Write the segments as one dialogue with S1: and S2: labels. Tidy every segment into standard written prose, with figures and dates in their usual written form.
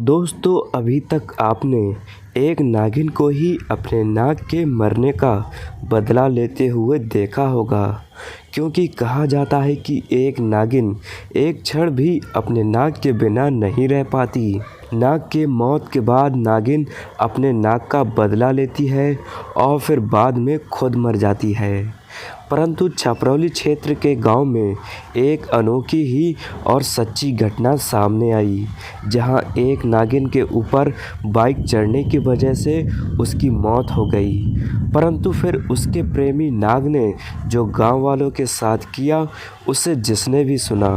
S1: दोस्तों, अभी तक आपने एक नागिन को ही अपने नाग के मरने का बदला लेते हुए देखा होगा, क्योंकि कहा जाता है कि एक नागिन एक क्षण भी अपने नाग के बिना नहीं रह पाती। नाग के मौत के बाद नागिन अपने नाग का बदला लेती है और फिर बाद में खुद मर जाती है। परंतु छपरौली क्षेत्र के गांव में एक अनोखी ही और सच्ची घटना सामने आई, जहां एक नागिन के ऊपर बाइक चढ़ने की वजह से उसकी मौत हो गई। परंतु फिर उसके प्रेमी नाग ने जो गांव वालों के साथ किया, उसे जिसने भी सुना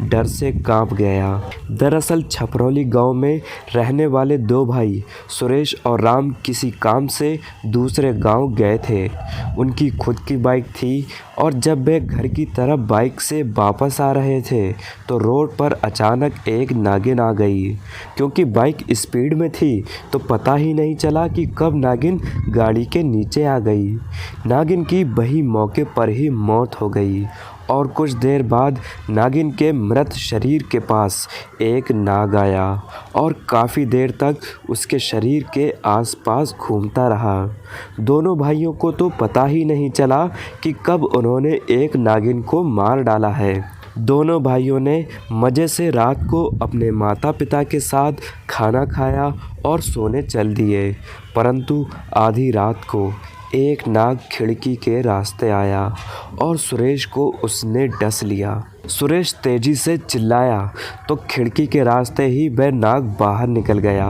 S1: डर से कांप गया। दरअसल छपरौली गांव में रहने वाले दो भाई सुरेश और राम किसी काम से दूसरे गांव गए थे। उनकी खुद की बाइक थी और जब वे घर की तरफ बाइक से वापस आ रहे थे तो रोड पर अचानक एक नागिन आ गई। क्योंकि बाइक स्पीड में थी तो पता ही नहीं चला कि कब नागिन गाड़ी के नीचे आ गई। नागिन की वही मौके पर ही मौत हो गई और कुछ देर बाद नागिन के मृत शरीर के पास एक नाग आया और काफ़ी देर तक उसके शरीर के आसपास घूमता रहा। दोनों भाइयों को तो पता ही नहीं चला कि कब उन्होंने एक नागिन को मार डाला है। दोनों भाइयों ने मज़े से रात को अपने माता पिता के साथ खाना खाया और सोने चल दिए। परंतु आधी रात को एक नाग खिड़की के रास्ते आया और सुरेश को उसने डस लिया। सुरेश तेजी से चिल्लाया तो खिड़की के रास्ते ही वह नाग बाहर निकल गया।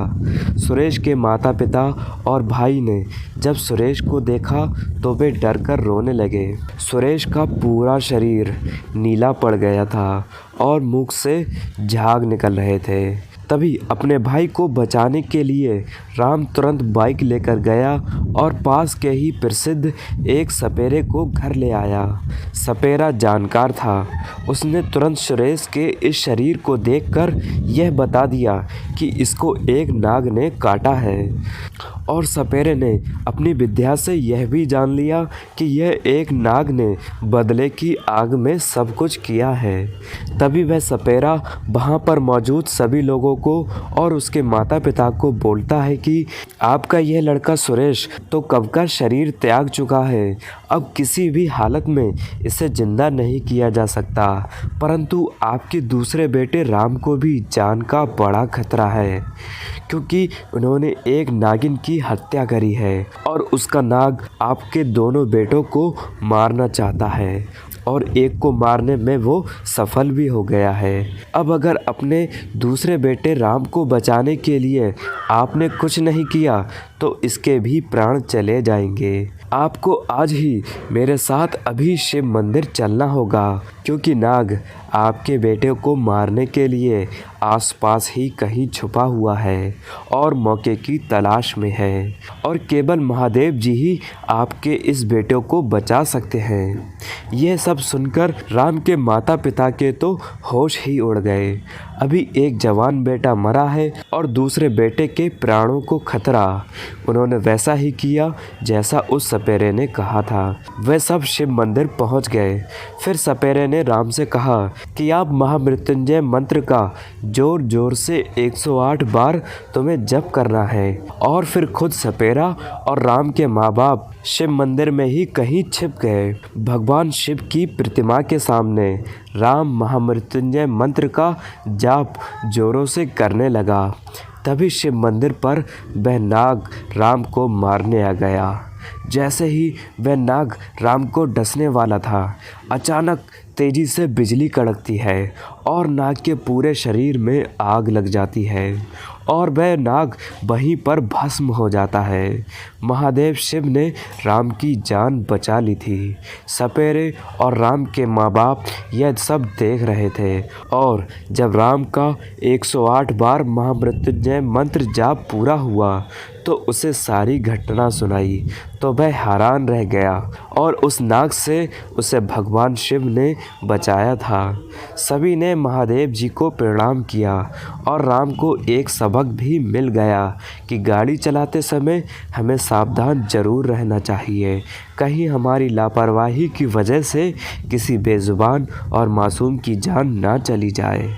S1: सुरेश के माता पिता और भाई ने जब सुरेश को देखा तो वे डर कर रोने लगे। सुरेश का पूरा शरीर नीला पड़ गया था और मुख से झाग निकल रहे थे। तभी अपने भाई को बचाने के लिए राम तुरंत बाइक लेकर गया और पास के ही प्रसिद्ध एक सपेरे को घर ले आया। सपेरा जानकार था। उसने तुरंत सुरेश के इस शरीर को देखकर यह बता दिया कि इसको एक नाग ने काटा है। और सपेरे ने अपनी विद्या से यह भी जान लिया कि यह एक नाग ने बदले की आग में सब कुछ किया है। तभी वह सपेरा वहाँ पर मौजूद सभी लोगों को और उसके माता पिता को बोलता है कि आपका यह लड़का सुरेश तो कब का शरीर त्याग चुका है, अब किसी भी हालत में इसे जिंदा नहीं किया जा सकता। परंतु आपके दूसरे बेटे राम को भी जान का बड़ा खतरा है, क्योंकि उन्होंने एक नागिन की हत्या करी है और उसका नाग आपके दोनों बेटों को मारना चाहता है और एक को मारने में वो सफल भी हो गया है। अब अगर अपने दूसरे बेटे राम को बचाने के लिए आपने कुछ नहीं किया तो इसके भी प्राण चले जाएंगे। आपको आज ही मेरे साथ अभी शिव मंदिर चलना होगा, क्योंकि नाग आपके बेटे को मारने के लिए आसपास ही कहीं छुपा हुआ है और मौके की तलाश में है और केवल महादेव जी ही आपके इस बेटे को बचा सकते हैं। यह सब सुनकर राम के माता पिता के तो होश ही उड़ गए। अभी एक जवान बेटा मरा है और दूसरे बेटे के प्राणों को खतरा। उन्होंने वैसा ही किया जैसा उस सपेरे ने कहा था। वे सब शिव मंदिर पहुंच गए। फिर सपेरे ने राम से कहा कि आप महामृत्युंजय मंत्र का जोर जोर से 108 बार तुम्हें जप करना है। और फिर खुद सपेरा और राम के माँ बाप शिव मंदिर में ही कहीं छिप गए। भगवान शिव की प्रतिमा के सामने राम महामृत्युंजय मंत्र का जाप जोरों से करने लगा। तभी शिव मंदिर पर वह नाग राम को मारने आ गया। जैसे ही वह नाग राम को डसने वाला था, अचानक तेजी से बिजली कड़कती है और नाग के पूरे शरीर में आग लग जाती है और वह नाग वहीं पर भस्म हो जाता है। महादेव शिव ने राम की जान बचा ली थी। सपेरे और राम के माँ बाप यह सब देख रहे थे और जब राम का 108 बार महामृत्युंजय मंत्र जाप पूरा हुआ तो उसे सारी घटना सुनाई तो वह हैरान रह गया और उस नाग से उसे भगवान शिव ने बचाया था। सभी ने महादेव जी को प्रणाम किया और राम को एक सबक भी मिल गया कि गाड़ी चलाते समय हमें सावधान जरूर रहना चाहिए, कहीं हमारी लापरवाही की वजह से किसी बेजुबान और मासूम की जान ना चली जाए।